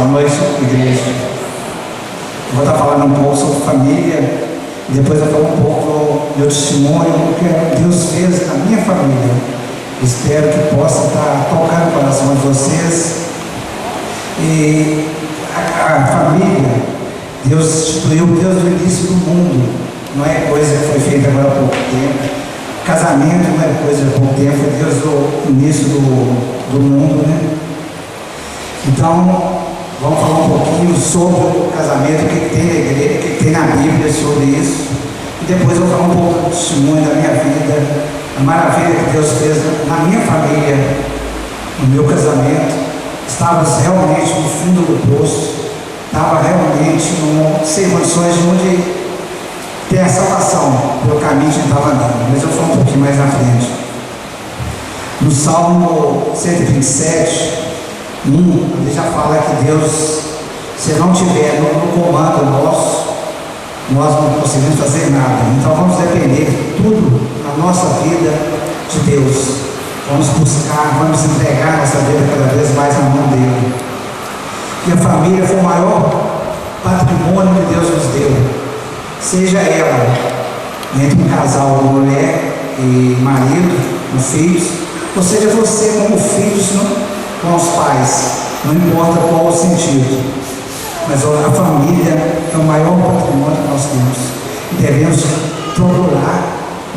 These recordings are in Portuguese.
noite, igreja. Eu vou estar falando um pouco sobre família, e depois eu vou falar um pouco do meu testemunho, o que Deus fez na minha família. Espero que possa estar tocando o coração de vocês. E a família, Deus instituiu desde o início do mundo, não é coisa que foi feita agora há pouco tempo. Casamento não é coisa de pouco tempo, foi desde o início do mundo, né? Então, vamos falar um pouquinho sobre o casamento, o que tem na igreja, o que tem na Bíblia sobre isso. E depois eu vou falar um pouco do testemunho da minha vida, a maravilha que Deus fez na minha família, no meu casamento. Estava realmente no fundo do poço, estava realmente sem condições de ter a salvação pelo caminho que a gente estava andando. Mas eu vou falar um pouquinho mais na frente. No Salmo 127, ele já fala que Deus, se não tiver no comando nosso, nós não conseguimos fazer nada. Então vamos depender tudo na nossa vida de Deus. Vamos buscar, vamos entregar nossa vida cada vez mais na mão dele. E a família foi o maior patrimônio que Deus nos deu. Seja ela entre um casal de mulher e marido, com filhos, ou seja você como filhos com os pais, não importa qual o sentido, mas a família é o maior patrimônio que nós temos e devemos procurar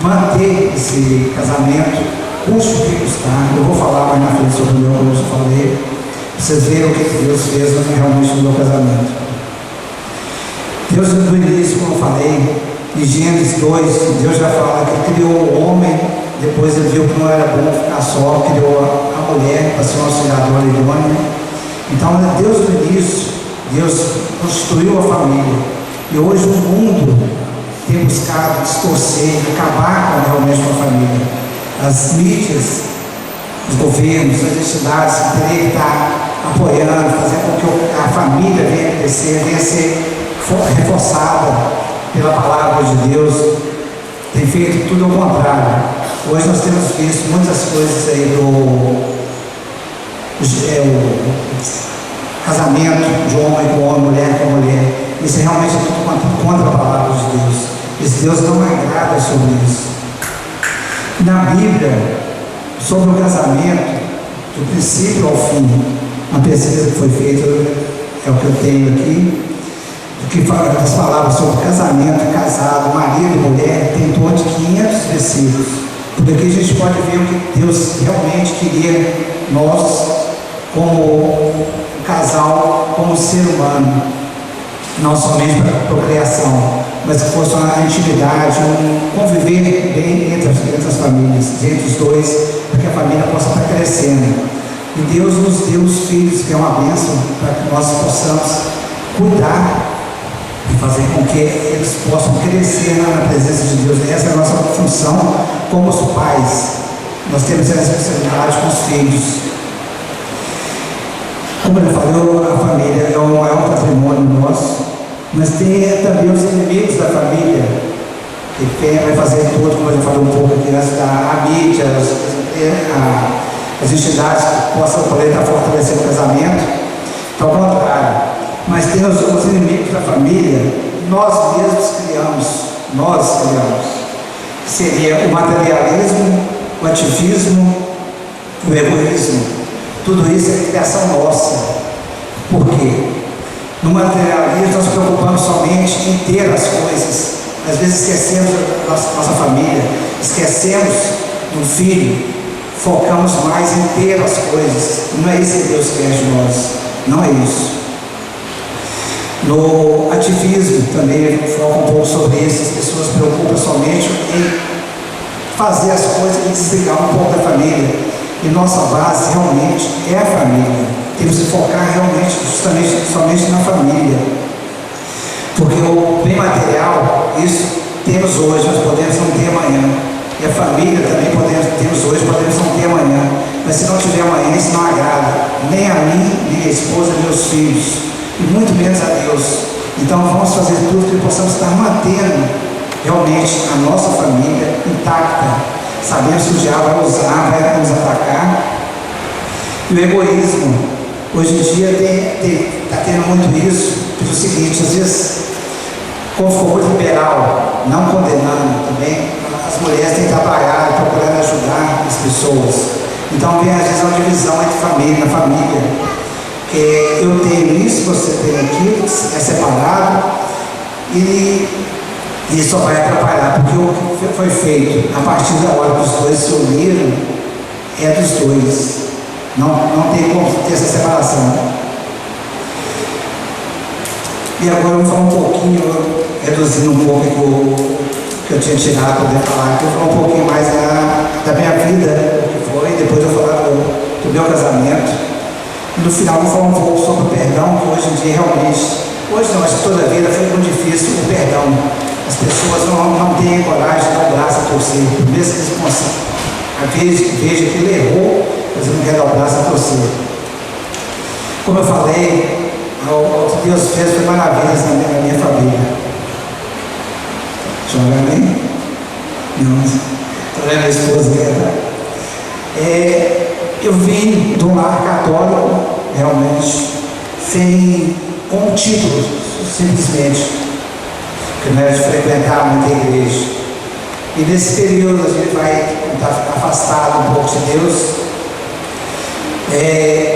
manter esse casamento, custe o que custar. Eu vou falar mais na frente sobre o meu, como eu já falei, para vocês verem o que Deus fez realmente no meu casamento. Deus, no início, como eu falei, em Gênesis 2, Deus já fala que criou o homem, depois ele viu que não era bom ficar só, criou a mulher para ser uma auxiliadora idônea. Então, Deus no início, Deus constituiu a família. E hoje o mundo tem buscado distorcer, acabar realmente com a família. As mídias, os governos, as entidades teriam que estar apoiando, fazendo com que a família venha crescer, venha ser reforçada pela palavra de Deus. Tem feito tudo ao contrário. Hoje nós temos visto muitas coisas aí do casamento de homem com homem, mulher com mulher. Isso é realmente tudo contra a palavra de Deus. Esse Deus não agrada sobre isso. Na Bíblia, sobre o casamento, do princípio ao fim, uma pesquisa que foi feita, é o que eu tenho aqui, que fala das palavras sobre casamento, casado, marido e mulher, tem em torno de 500 versículos. Porque aqui a gente pode ver o que Deus realmente queria nós, como um casal, como ser humano, não somente para a procriação, mas que fosse uma intimidade, um conviver bem entre as famílias, entre os dois, para que a família possa estar crescendo. E Deus nos deu os filhos, que é uma bênção, para que nós possamos cuidar e fazer com que eles possam crescer na presença de Deus. Essa é a nossa função como os pais. Nós temos essa responsabilidade com os filhos. Como eu falei, a família é o maior patrimônio nosso, mas tem também os inimigos da família, que vai fazer tudo, como eu já falei um pouco aqui, a mídia, as entidades que possam poder estar fortalecendo o casamento. Então, ao contrário. Mas tem os inimigos da família, nós mesmos criamos. Seria o materialismo, o ativismo, o egoísmo. Tudo isso é criação nossa. Por quê? No materialismo nós nos preocupamos somente em ter as coisas. Às vezes esquecemos da nossa família, esquecemos do filho, focamos mais em ter as coisas. Não é isso que Deus quer de nós. Não é isso. No ativismo também foca um pouco sobre isso. As pessoas se preocupam somente em fazer as coisas e desligar um pouco da família. E nossa base realmente é a família. Temos que focar realmente, somente na família. Porque o bem material, isso temos hoje, mas podemos não ter amanhã. E a família também temos hoje, podemos não ter amanhã. Mas se não tiver amanhã, isso não agrada nem a mim, nem a esposa, nem os filhos. E muito menos a Deus. Então vamos fazer tudo que possamos estar mantendo realmente a nossa família intacta. Sabemos que o diabo vai usar, vai nos atacar. E o egoísmo, hoje em dia está tendo muito isso, pelo seguinte, às vezes, como ficou muito liberal, não condenando também, as mulheres têm que trabalhar, procurando ajudar as pessoas. Então vem às vezes uma divisão entre família, na família. Eu tenho isso, você tem aquilo, é separado, e isso só vai atrapalhar, porque o que foi feito a partir da hora que os dois se uniram é dos dois. Não tem como ter essa separação. E agora eu vou falar um pouquinho, reduzindo um pouco que eu tinha tirado para poder falar, que eu vou falar um pouquinho mais da minha vida, o que foi, depois eu vou falar do meu casamento. E no final eu vou falar um pouco sobre o perdão, que hoje em dia realmente, hoje não, acho que toda a vida foi muito difícil o perdão. As pessoas não têm coragem de dar o braço a torcer, mesmo que eles consigam. Às vezes veja que ele errou, mas ele não quer dar o braço a torcer. Como eu falei, o que Deus fez foi maravilhas na minha família. Deixa eu ver bem? Não, estou vendo a esposa dela. Eu vim do lar católico, realmente, com títulos, simplesmente, que não era de frequentar muita igreja. E nesse período a gente vai estar afastado um pouco de Deus.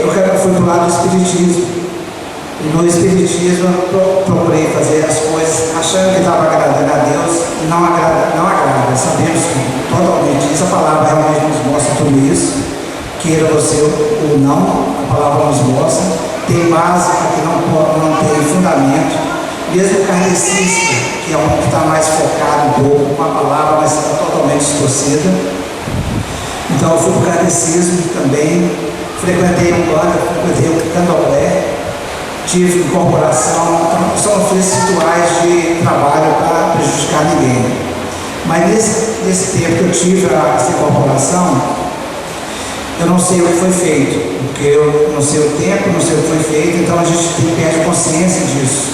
Eu fui para o lado do Espiritismo. E no Espiritismo eu procurei fazer as coisas achando que estava agradando a Deus, e não agrada. Sabemos que totalmente, essa palavra realmente nos mostra tudo isso. Queira você ou não, a palavra nos mostra. Tem base que não tem fundamento. Mesmo o kardecista, que é um que está mais focado um pouco com a palavra, mas está totalmente distorcida. Então eu fui para o kardecismo também, frequentei um banda, frequentei o candomblé, tive incorporação, então são rituais de trabalho para prejudicar ninguém. Mas nesse tempo que eu tive essa incorporação, eu não sei o que foi feito, porque eu não sei o tempo, não sei o que foi feito, então a gente perde consciência disso.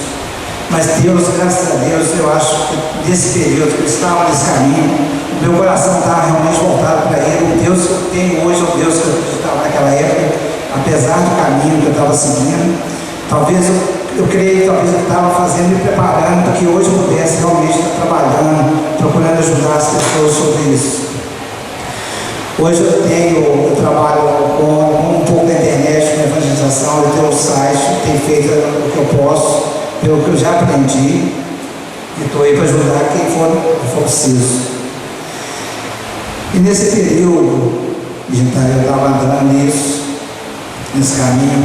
Mas Deus, graças a Deus, eu acho que nesse período que eu estava nesse caminho, o meu coração estava realmente voltado para Ele. O Deus que eu tenho hoje é o Deus que eu acreditava naquela época, apesar do caminho que eu estava seguindo. Talvez eu creio que talvez eu estava fazendo e preparando para que hoje eu pudesse realmente estar trabalhando, procurando ajudar as pessoas sobre isso. Hoje eu trabalho com um pouco da internet, com evangelização, eu tenho um site, tenho feito o que eu posso, pelo que eu já aprendi, e estou aí para ajudar quem for preciso. E nesse período, eu estava andando nesse caminho,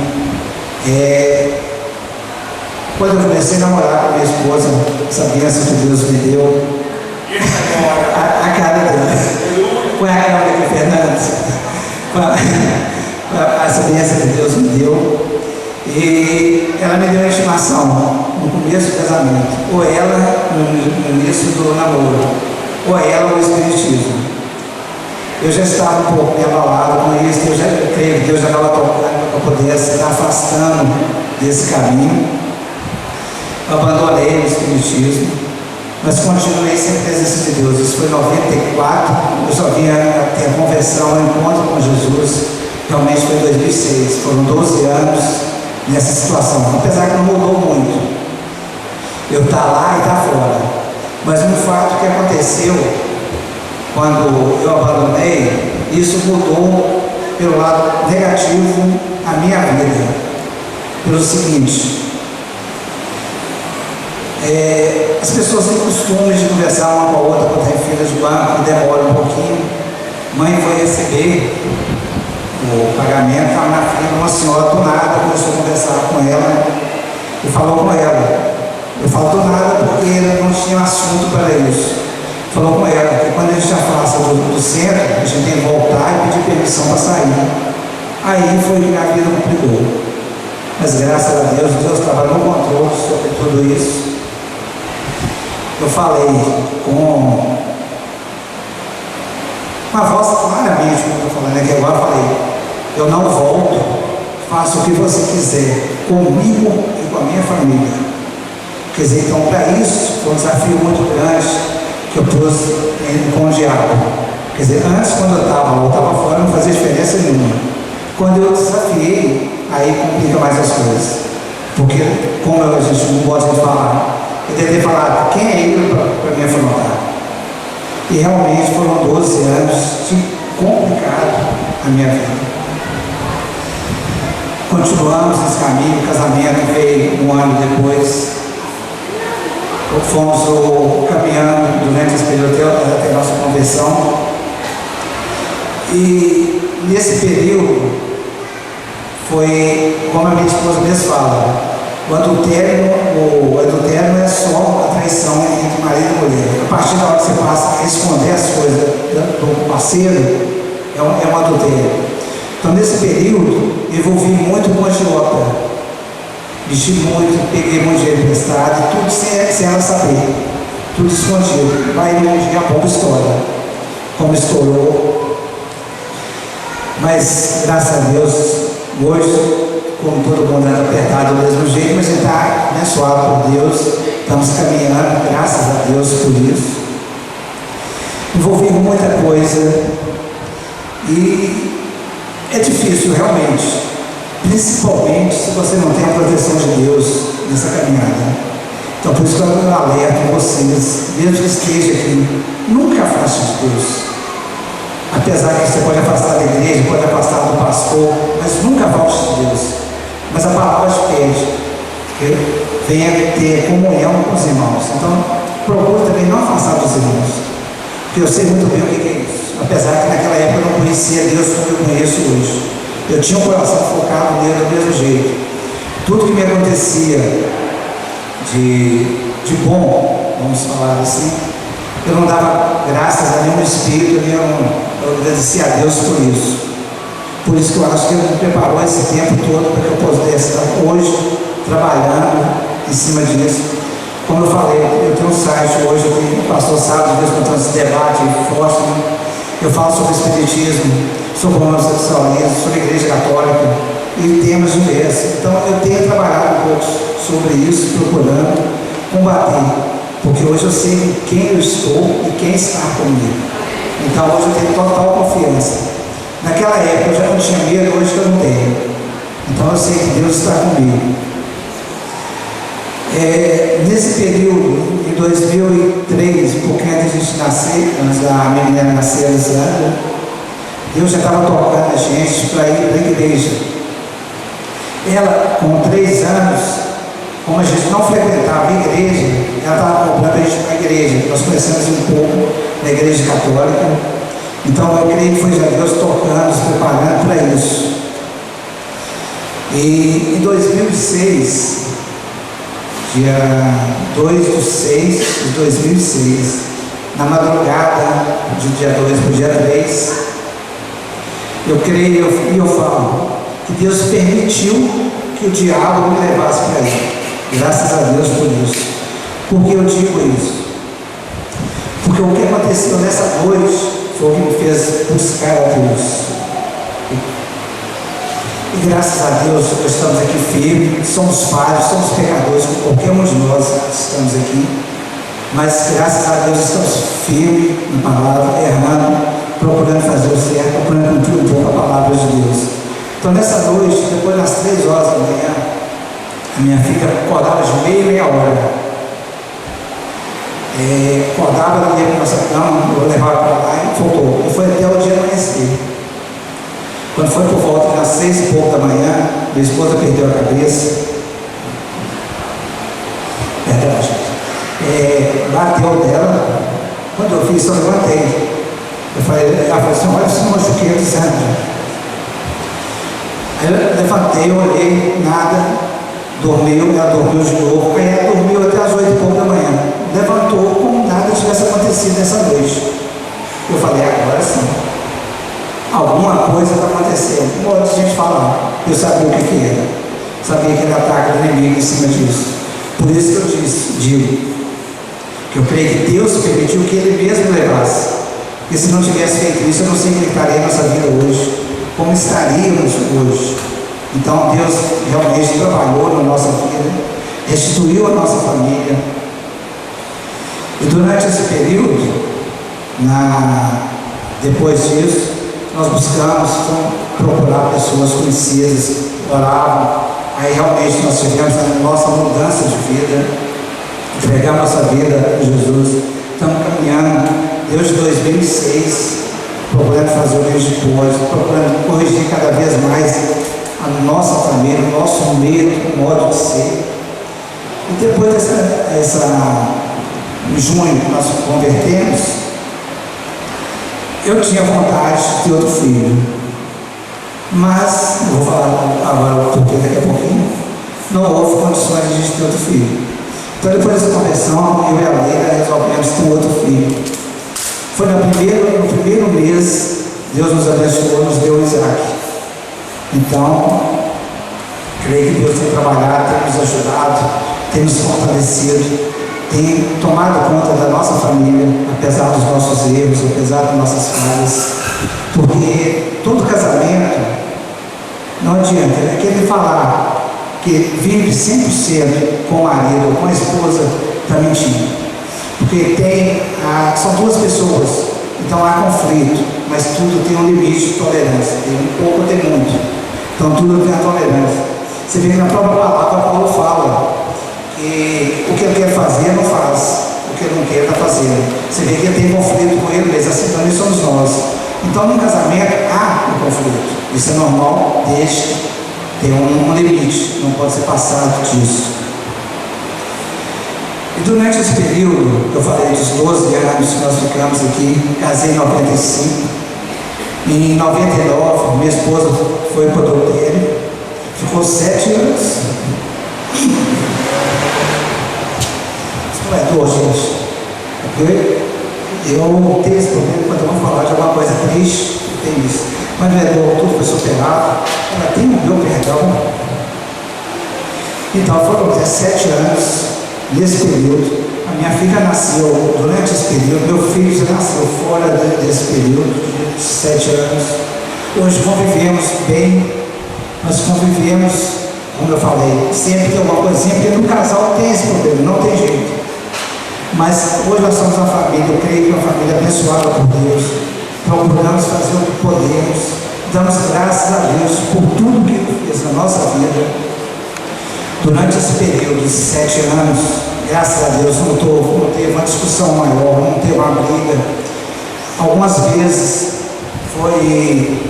quando eu comecei a namorar com a minha esposa, essa bênção que Deus me deu, a cara dela, foi a cara aqui, Fernando, essa bênção que Deus me deu, e ela me deu uma estimação no começo do casamento, ou ela no início do namoro, ou ela no espiritismo. Eu já estava um pouco me abalado com isso, eu já creio que Deus já estava tocando para poder estar afastando desse caminho. Eu abandonei o espiritismo, mas continuei sem a presença de Deus. Isso foi em 94, eu só vinha ter a conversão, o encontro com Jesus, realmente foi em 2006, foram 12 anos nessa situação, apesar que não mudou muito. Eu estar lá e estar fora. Mas um fato que aconteceu, quando eu abandonei, isso mudou pelo lado negativo a minha vida. Pelo seguinte, as pessoas têm costume de conversar uma com a outra quando tem filhas de banco, demora um pouquinho. Mãe foi receber o pagamento, estava na frente, uma senhora do nada começou a conversar com ela e falou com ela. Eu falo do nada porque não tinha assunto para isso. Falou com ela que quando a gente afasta do centro, a gente tem que voltar e pedir permissão para sair. Aí foi que a vida complicou. Mas graças a Deus, Deus trabalhou no controle sobre tudo isso. Eu falei com uma voz claramente, como eu estou falando aqui agora, eu falei, eu não volto, faça o que você quiser, comigo e com a minha família. Quer dizer, então para isso foi um desafio muito grande que eu pus com o diabo. Quer dizer, antes quando eu estava fora, não fazia diferença nenhuma. Quando eu desafiei, aí complica mais as coisas. Porque, como a gente não gosta de falar, eu tentei falar quem é ele para me afrontar. E realmente foram 12 anos de complicado a minha vida. Continuamos nesse caminho, o casamento veio um ano depois. Fomos caminhando durante esse período até a nossa conversão. E nesse período foi, como a minha esposa mesmo fala, o adultério não é só a traição entre marido e mulher. A partir da hora que você passa a esconder as coisas do parceiro, é um adultério. Então, nesse período, envolvi muito com a agiota. Mexi muito, peguei muito dinheiro emprestado, tudo sem ela saber. Tudo escondido. Vai longe, a bomba estoura. Como estourou. Mas, graças a Deus, hoje, como todo mundo anda apertado do mesmo jeito, mas a gente está abençoado por Deus. Estamos caminhando, graças a Deus por isso. Envolvi muita coisa. E é difícil, realmente. Principalmente se você não tem a proteção de Deus nessa caminhada. Então, por isso que eu alerto vocês, mesmo que esteja aqui, nunca afaste de Deus. Apesar que você pode afastar da igreja, pode afastar do pastor, mas nunca afaste de Deus. Mas a palavra te pede que venha ter comunhão com os irmãos. Então, procure também não afastar dos irmãos. Porque eu sei muito bem o que é isso. Apesar que naquela época eu não conhecia Deus como eu conheço hoje. Eu tinha um coração focado nele do mesmo jeito. Tudo que me acontecia de bom, vamos falar assim, eu não dava graças a nenhum espírito, eu agradecia a Deus por isso. Por isso que eu acho que Ele me preparou esse tempo todo para que eu pudesse estar hoje trabalhando em cima disso. Como eu falei, eu tenho um site hoje, que o pastor sabe, de vez em quando esse debate forte, né? Eu falo sobre espiritismo, sobre o homossexualismo, sobre a igreja católica e temas diversos. Então eu tenho trabalhado um pouco sobre isso, procurando combater, porque hoje eu sei com quem eu estou e quem está comigo. Então hoje eu tenho total confiança. Naquela época eu já não tinha medo, hoje eu não tenho. Então eu sei que Deus está comigo. Nesse período, em 2003, um pouquinho antes de a gente nascer, antes da minha menina nascer, Alessandra, Deus já estava tocando a gente para ir para a igreja. Ela, com 3 anos, como a gente não frequentava a igreja, ela estava comprando a gente para a igreja. Nós conhecemos um pouco na igreja católica. Então eu creio que foi já Deus tocando, se preparando para isso. E em 2006, dia 2/6/2006, na madrugada de dia 2 para o dia 3, eu creio e eu falo que Deus permitiu que o diabo me levasse para ele. Graças a Deus por isso. Por que eu digo isso? Porque o que aconteceu nessa noite foi o que me fez buscar a Deus. E graças a Deus nós estamos aqui firmes, somos falhos, somos pecadores, como qualquer um de nós estamos aqui. Mas graças a Deus estamos firmes na palavra, errando, procurando fazer o certo, procurando cumprir um pouco a palavra de Deus. Então nessa noite, depois das 3 horas da manhã, a minha filha acordava de meia hora. Acordava, ela ia para a nossa cama, eu levava para lá e voltou. E foi até o dia amanhecer. Quando foi por volta das 6 e pouco da manhã, minha esposa perdeu a cabeça. Verdade. Bateu dela. Quando eu fiz isso, eu levantei. Ela falou assim: olha, você não machuquei de sangue. Aí eu levantei, eu olhei, nada. Dormiu, ela dormiu de novo. Aí ela dormiu até as 8 e pouco da manhã. Levantou como nada tivesse acontecido nessa noite. Eu falei: agora sim. Alguma coisa está acontecendo. Não antes de a gente falar, eu sabia o que era. Sabia que era ataque do inimigo em cima disso. Por isso que eu digo que eu creio que Deus permitiu que Ele mesmo levasse. Porque se não tivesse feito isso, eu não sei como estaria a nossa vida hoje, como estaríamos hoje. Então Deus realmente trabalhou na nossa vida, restituiu a nossa família. E durante esse período, depois disso, nós buscamos procurar pessoas conhecidas, oravam, Aí realmente nós tivemos a nossa mudança de vida, entregar nossa vida a Jesus. Estamos caminhando desde 2006, procurando fazer o que a gente pode, procurando corrigir cada vez mais a nossa família, o nosso medo, o modo de ser. E depois em junho que nós convertemos, eu tinha vontade de ter outro filho. Mas, vou falar agora porque daqui a pouquinho, não houve condições de a gente ter outro filho. Então depois dessa conversão, eu e a Leila resolvemos ter outro filho. Foi no primeiro mês, Deus nos abençoou, nos deu o Isaac. Então, creio que Deus tem trabalhado, tem nos ajudado, tem nos fortalecido, tem tomado conta da nossa família, apesar dos nossos erros, apesar das nossas falhas. Porque todo casamento, não adianta, é aquele falar que vive 100% com o marido ou com a esposa, está mentindo. Porque são duas pessoas, então há conflito, mas tudo tem um limite de tolerância, tem um pouco ou tem muito. Então tudo tem a tolerância. Você vê que na própria palavra Paulo fala que o que ele quer fazer não faz, o que ele não quer está fazendo. Você vê que ele tem conflito com ele, mas assim também somos nós. Então no casamento há um conflito, isso é normal, desde tem um limite, não pode ser passado disso. E durante esse período, eu falei dos 12 anos que nós ficamos aqui, casei em 95, em 99 minha esposa foi para o adultério, ficou 7 anos. Isso não é dor, gente. Eu tenho esse problema quando eu vou falar de alguma coisa triste, tem isso. Mas não é dor, tudo foi superado, ela tem o meu perdão. Então foram 17 anos. Nesse período, a minha filha nasceu durante esse período, meu filho já nasceu fora desse período, de 7 anos. Hoje convivemos bem, nós convivemos, como eu falei, sempre tem alguma coisinha, porque no casal tem esse problema, não tem jeito. Mas hoje nós somos uma família, eu creio que uma família abençoada por Deus, procuramos fazer o que podemos, damos graças a Deus por tudo que Ele fez na nossa vida. Durante esse período de 7 anos, graças a Deus, não teve uma discussão maior, não teve uma briga. Algumas vezes foi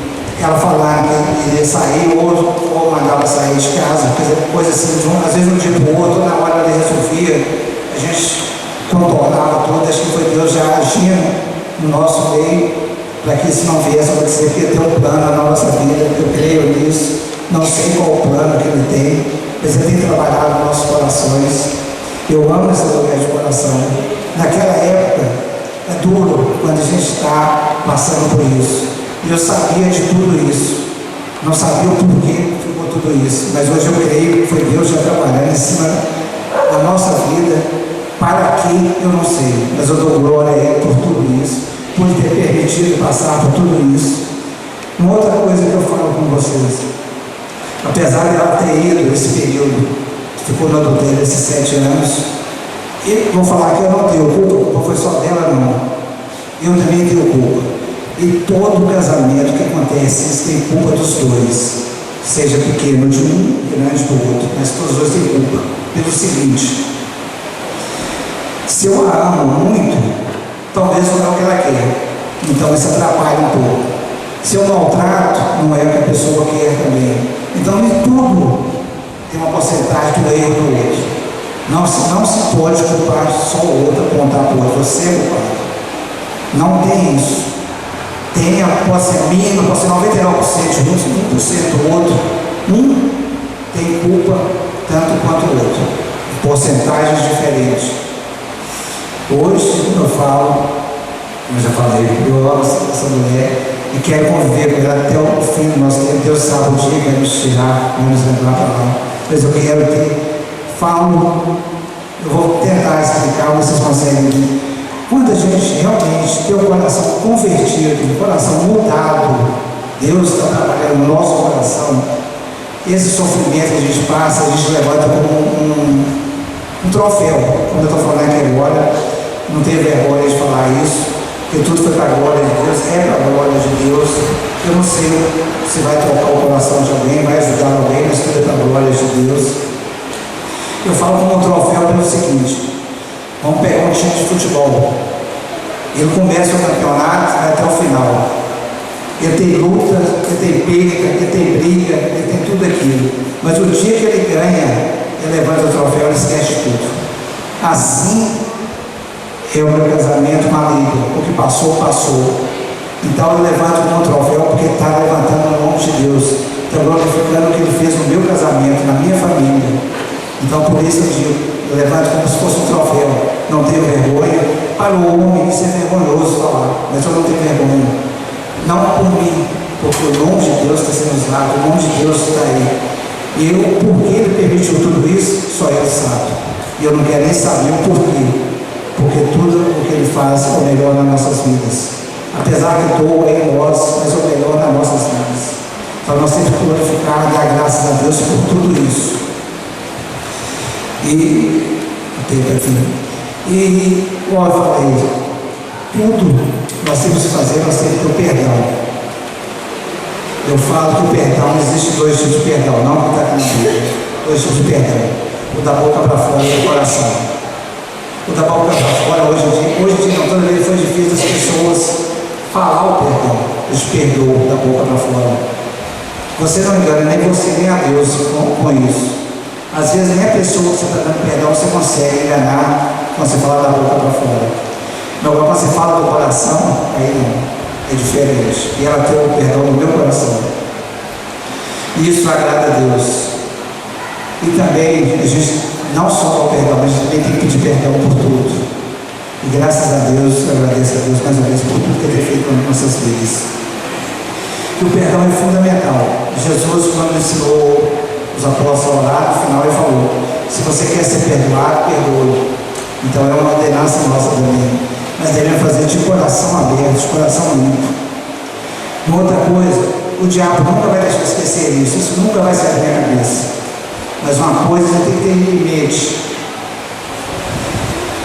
ela falar que ia sair, ou mandava sair de casa, coisa assim, às vezes de um dia para o outro, na hora ela resolvia, a gente contornava tudo, acho que foi Deus já agindo no nosso meio, para que isso não viesse a acontecer, porque tem um plano na nossa vida, eu creio nisso, não sei qual o plano que Ele tem, mas Ele tem trabalhado nos nossos corações. Eu amo esse lugar de coração. Naquela época, é duro quando a gente está passando por isso. E eu sabia de tudo isso. Não sabia o porquê que ficou tudo isso. Mas hoje eu creio que foi Deus já trabalhando em cima da nossa vida. Para que eu não sei. Mas eu dou glória a Ele por tudo isso. Por ter permitido passar por tudo isso. Uma outra coisa que eu falo com vocês. Apesar de ela ter ido esse período, ficou no adultério esses 7 anos, e vou falar que eu não tenho culpa, a culpa foi só dela não. Eu também tenho culpa. E todo casamento que acontece, isso tem culpa dos dois. Seja pequeno de um, grande do outro, mas todos os dois têm culpa. Pelo seguinte, se eu a amo muito, talvez não é o que ela quer. Então isso atrapalha um pouco. Se eu maltrato, não é o que a pessoa quer também. Então, em tudo tem uma porcentagem do erro do outro. Não se pode culpar só o outro, apontar para o outro, você é culpado. Não tem isso. Pode ser mínimo, pode ser 99% de um, 1% do outro. Um tem culpa tanto quanto o outro. Porcentagens diferentes. Hoje, quando eu falo, eu já falei, eu amo essa mulher. E quero conviver com ela até o fim do nosso tempo. Deus sabe o dia que vai nos tirar, vai nos levar para lá. Mas eu quero que eu vou tentar explicar, vocês conseguem ver. Quando a gente realmente tem o coração convertido, o coração mudado, Deus está trabalhando no nosso coração, esse sofrimento que a gente passa, a gente levanta como um troféu. Quando eu estou falando aqui agora, não tenho vergonha de falar isso. Porque tudo foi para a glória de Deus, é para a glória de Deus. Eu não sei se vai tocar o coração de alguém, vai ajudar alguém, mas tudo é para a glória de Deus. Eu falo como um troféu pelo seguinte: vamos pegar um time de futebol. Ele começa o campeonato, vai até o final. Ele tem luta, ele tem perda, ele tem briga, ele tem tudo aquilo. Mas o dia que ele ganha, ele levanta o troféu, ele esquece tudo. Assim é o meu casamento maligno. O que passou, passou. Então eu levanto como um troféu porque está levantando o nome de Deus. Está glorificando o que ele fez no meu casamento, na minha família. Então por isso eu digo, eu levanto como se fosse um troféu. Não tenho vergonha. Para o homem isso é vergonhoso falar, mas eu não tenho vergonha. Não por mim, porque o nome de Deus está sendo usado, o nome de Deus está aí. E eu, por que ele permitiu tudo isso, só ele sabe. E eu não quero nem saber o porquê, porque tudo o que ele faz é o melhor nas nossas vidas. Apesar que doa em nós, mas é o melhor nas nossas vidas. Então nós temos que glorificar e dar graças a Deus por tudo isso. Como eu falei, tudo nós temos que fazer, nós temos que ter o perdão. Eu falo que o perdão, existe dois tipos de perdão, não que está aqui na Bíblia. Dois tipos de perdão: o da boca para fora e do coração. O da boca para fora, hoje em dia, toda vez foi difícil as pessoas falar o perdão. Eles perdoam da boca para fora. Você não engana nem você nem a Deus com isso. Às vezes nem a pessoa que você está dando perdão você consegue enganar quando você fala da boca para fora. Mas quando você fala do coração, aí não. É diferente. E ela tem o perdão no meu coração. E isso agrada a Deus. E também a gente não só o perdão, mas a gente também tem que pedir perdão por tudo. E graças a Deus, eu agradeço a Deus mais uma vez por tudo que Ele tem feito nas nossas vidas. E o perdão é fundamental. Jesus, quando ensinou os apóstolos a orar, no final ele falou: se você quer ser perdoado, perdoe. Então é uma ordenança nossa também. Mas devemos fazer de coração aberto, de coração limpo. Uma outra coisa, o diabo nunca vai deixar esquecer isso nunca vai sair da minha cabeça. Mas uma coisa você tem que ter limite,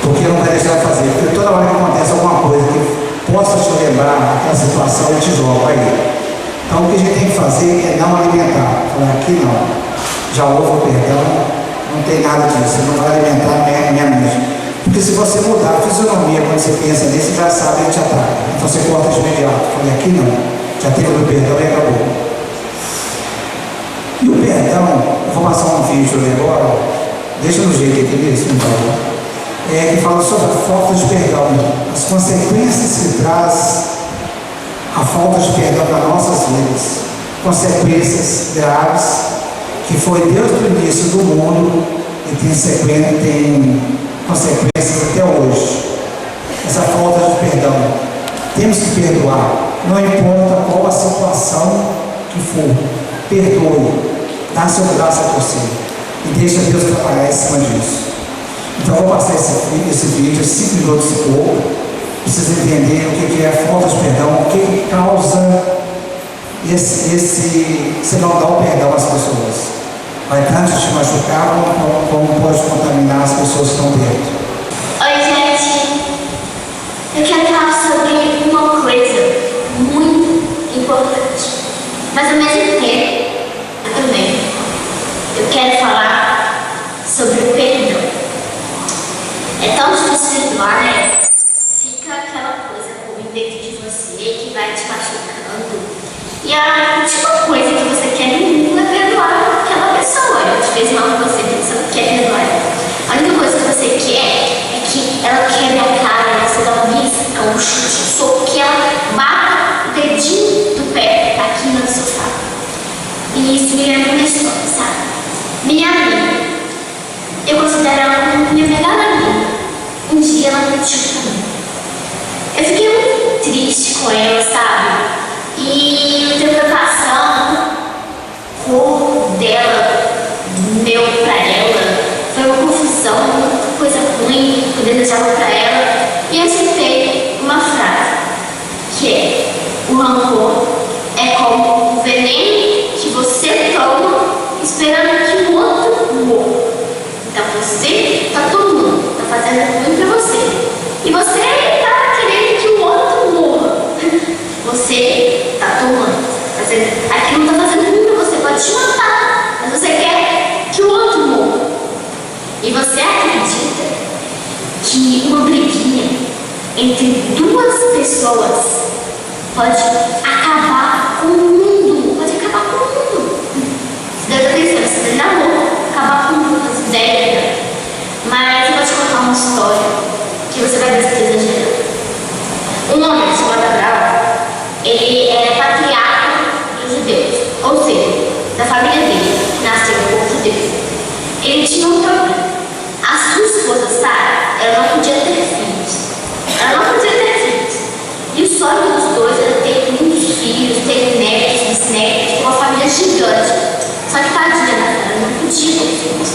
porque não vai deixar de fazer. Porque toda hora que acontece alguma coisa que possa te lembrar daquela situação, ele te joga aí. Então o que a gente tem que fazer é não alimentar. Falar: aqui não, já houve o perdão, não tem nada disso, não vai alimentar minha mente. Porque se você mudar a fisionomia quando você pensa nisso, você já sabe, ele te ataca. Então você corta de imediato. Falei: aqui não, já teve o perdão e acabou. E o perdão, eu vou passar um vídeo ali agora, deixa no jeito aqui mesmo, por favor. Que fala sobre a falta de perdão, as consequências que traz a falta de perdão para nossas vidas. Consequências graves, que foi desde o início do mundo e tem consequências até hoje. Essa falta de perdão, temos que perdoar, não importa qual a situação que for, perdoe, dá seu braço a torcer e deixa Deus trabalhar em cima disso. Então eu vou passar esse vídeo, 5 minutos e pouco, precisa entender o que é a falta de perdão, o que causa você não dar o perdão às pessoas. Vai tanto te machucar como pode contaminar as pessoas que estão dentro. Oi, gente. Eu quero falar sobre uma coisa muito importante. Mas ao mesmo tempo, também, eu quero falar sobre o perdão. É tão difícil perdoar, né? Fica aquela coisa ruim dentro de você que vai te machucando. E a última coisa que você quer no mundo é perdoar aquela pessoa. Ela te fez mal com você não quer perdoar. A única coisa que você quer é que ela quebre a cara, você dá um risco, um chute, um soco, que ela bata o dedinho do pé aqui no sofá. E isso me lembra uma história, sabe? Minha amiga, eu considero ela como minha melhor amiga. Um dia ela mentiu pra mim. Eu fiquei muito triste com ela, sabe? E o tempo foi passando, o corpo dela, do meu pra ela, foi uma confusão, muita coisa ruim, que eu desejava pra ela. E eu citei uma frase, que é: o rancor é como o veneno que você toma esperando que o outro morra. Então você tá tomando, tá fazendo ruim pra você. E você tá querendo que o outro morra. Você tá tomando. aquilo está fazendo ruim para você, pode te matar, mas você quer que o outro morra. E você acredita que uma briguinha entre duas pessoas pode acabar com o mundo? Pode acabar com o mundo. Você deve estar pensando, você deve amor, acabar com o mundo, as ideias. Mas eu vou te contar uma história que você vai ver se está exagerando. Um homem chamado Abraão, ele era patriarca dos judeus, ou seja, da família dele, que nasceu no povo judeu. Ele tinha um problema. A sua esposa, Sara, ela não podia ter filhos. Ela não podia ter filhos. E o sonho dos dois era ter muitos filhos, ter netos, bisnetos, ter uma família gigante. Só que tadinha, né? Ela não podia ter filhos.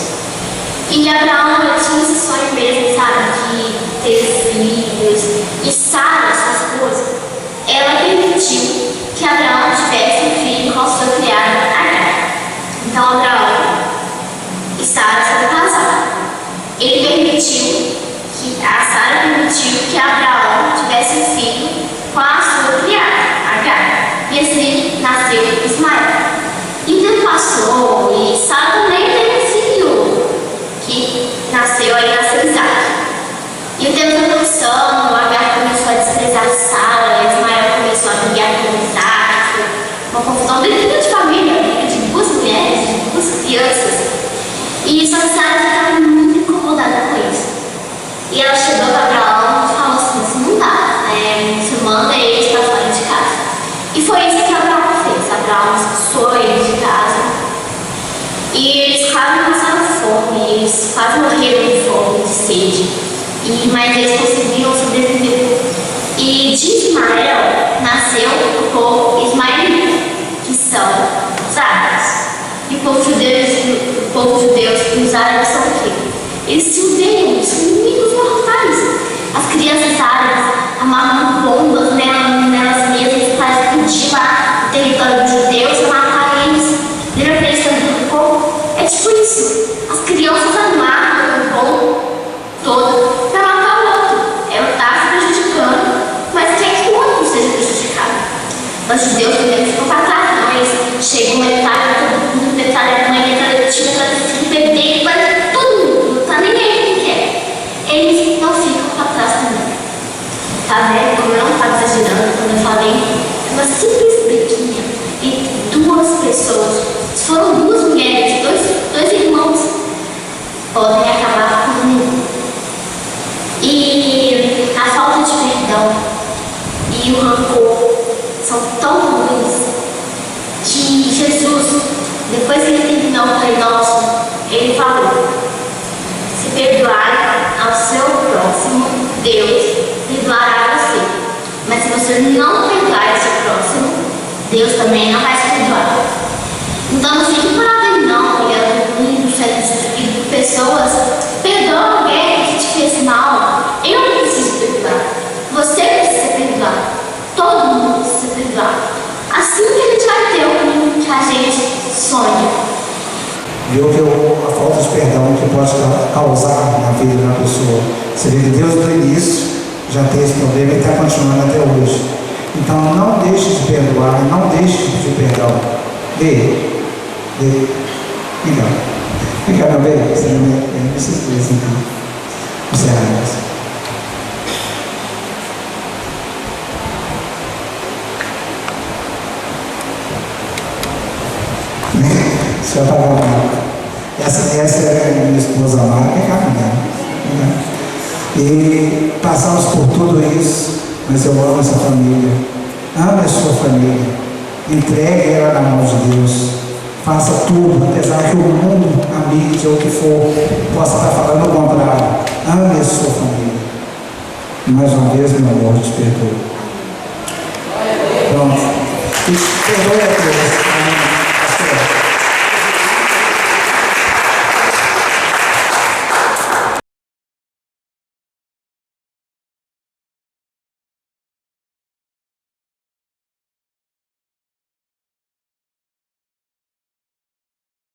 E Abraão, ele tinha esse sonho mesmo, sabe, de ter filhos. E Sara, sua esposa, ela permitiu que Abraão tivesse um filho com a sua criada Agar. Então Abraão e Sara foram casados. Ele permitiu que a Sara permitiu que Abraão tivesse um filho com a sua criada Agar. E assim nasceu Ismael. E o tempo passou e Sara também teve um filho que nasceu Isaac. E o tempo foi passando, Agar começou a desprezar Sara, Ismael começou a brigar com Isaac. Uma confusão dentro de família, de duas mulheres, de duas crianças. E só que Sara ficava muito incomodada com isso. E ela chegou para Abraão e falou assim: isso não dá, você manda eles para fora de casa. E foi isso que Abraão fez. Abraão expulsou eles de casa. E eles quase passaram fome, eles quase morreram de fome, de sede. Mas eles conseguiram sobreviver. E de Ismael nasceu o povo ismaelita, que são os árabes. E o povo judeu e os árabes são o quê? Eles se odeiam, são inimigos mortais. As crianças árabes amarram bombas nelas mesmas para explodir lá no território dos judeus e matar eles. Lembra que eles estão do povo? É tipo isso. As crianças amarram o povo todo para matar o outro. Ela está se prejudicando, mas quer que o outro seja prejudicado. Os judeus também ficam para trás, não. Eles chegam metade, todo mundo, metade da mãe, metade da tia, metade do filho, bebê, quase todo mundo. Não está nem aí quem quer. Eles não ficam para trás também. Tá vendo? Como eu não estava exagerando quando eu falei, uma simples briguinha entre duas pessoas. Se foram duas mulheres, dois irmãos, podem acabar com o mundo. E a falta de perdão e o rancor são tão ruins que Jesus, depois que ele terminou o Pai Nosso, ele falou: se perdoar ao seu próximo, Deus perdoará você. Mas se você não perdoar ao seu próximo, Deus também não vai se perdoar. Então não fique parado aí não, olhando mundo, sendo destruído por pessoas. Perdoa alguém que te fez mal. Eu não preciso perdoar. Você precisa perdoar. Todo mundo precisa perdoar. Assim que a gente vai ter o mundo que a gente sonha. Viu que a falta de perdão que pode causar na vida de uma pessoa. Você vê que Deus do início já tem esse problema e está continuando até hoje. Então não deixe de perdoar, não deixe de pedir perdão. Dê. Vem cá, meu bem. Você não precisa disso, então. Você é Deixa eu apagar o carro. Essa é a minha esposa amada, que é caminhar. Né? E passamos por tudo isso, mas eu amo essa família. Ame a sua família. Entregue ela na mão de Deus. Faça tudo, apesar que o mundo, a mídia ou o que for, possa estar falando o contrário. Ame a sua família. E mais uma vez, meu amor, te perdoo. Pronto. E perdoe a Deus. Amém.